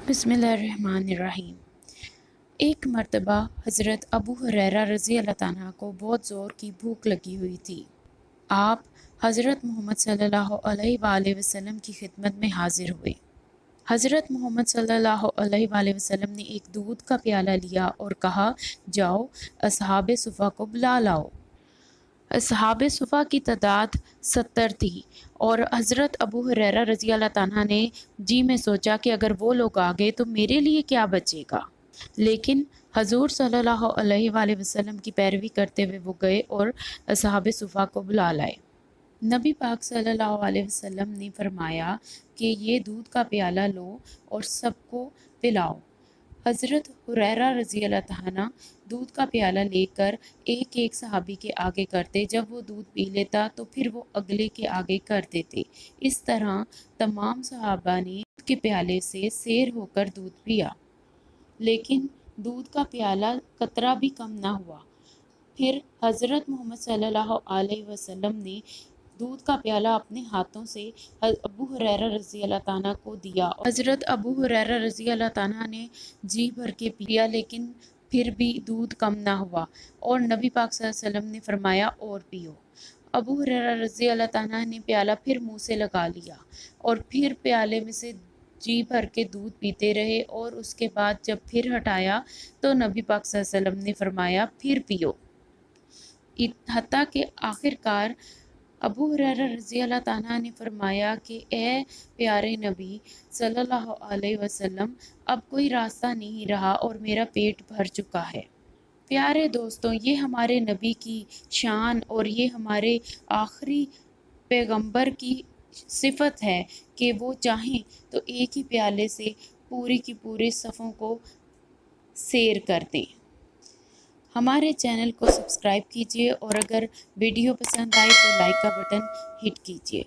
بسم اللہ الرحمن الرحیم۔ ایک مرتبہ حضرت ابو ہریرہ رضی اللہ عنہ کو بہت زور کی بھوک لگی ہوئی تھی۔ آپ حضرت محمد صلی اللہ علیہ وآلہ وسلم کی خدمت میں حاضر ہوئے۔ حضرت محمد صلی اللہ علیہ وآلہ وسلم نے ایک دودھ کا پیالہ لیا اور کہا، جاؤ اصحاب صفا کو بلا لاؤ۔ اصحاب صفا کی تعداد 70 تھی اور حضرت ابو ہریرہ رضی اللہ عنہ نے جی میں سوچا کہ اگر وہ لوگ آ گئے تو میرے لیے کیا بچے گا، لیکن حضور صلی اللہ علیہ وآلہ وسلم کی پیروی کرتے ہوئے وہ گئے اور اصحاب صفا کو بلا لائے۔ نبی پاک صلی اللہ علیہ وسلم نے فرمایا کہ یہ دودھ کا پیالہ لو اور سب کو پلاؤ۔ حضرت ہریرہ رضی اللہ عنہ دودھ کا پیالہ لے کر ایک ایک صحابی کے آگے کرتے، جب وہ دودھ پی لیتا تو پھر وہ اگلے کے آگے کر دیتے۔ اس طرح تمام صحابہ نے دودھ کے پیالے سے سیر ہو کر دودھ پیا، لیکن دودھ کا پیالہ قطرہ بھی کم نہ ہوا۔ پھر حضرت محمد صلی اللہ علیہ وسلم نے دودھ کا پیالہ اپنے ہاتھوں سے ابو ہریرہ رضی اللہ عنہ کو دیا اور حضرت ابو ہریرہ رضی اللہ عنہ نے جی بھر کے پیا، لیکن پھر بھی دودھ کم نہ ہوا اور نبی پاک صلی اللہ علیہ وسلم نے فرمایا اور پیو۔ ابو ہریرہ رضی اللہ عنہ نے پیالہ پھر منہ سے لگا لیا اور پھر پیالے میں سے جی بھر کے دودھ پیتے رہے، اور اس کے بعد جب پھر ہٹایا تو نبی پاک صلی اللہ علیہ وسلم نے فرمایا پھر پیو، حتیٰ کہ آخر کار ابو ہریرہ رضی اللہ عنہ نے فرمایا کہ اے پیارے نبی صلی اللہ علیہ وسلم، اب کوئی راستہ نہیں رہا اور میرا پیٹ بھر چکا ہے۔ پیارے دوستوں، یہ ہمارے نبی کی شان اور یہ ہمارے آخری پیغمبر کی صفت ہے کہ وہ چاہیں تو ایک ہی پیالے سے پوری کی پوری صفوں کو سیر کر دیں۔ ہمارے چینل کو سبسکرائب کیجیے اور اگر ویڈیو پسند آئے تو لائک کا بٹن ہٹ کیجیے۔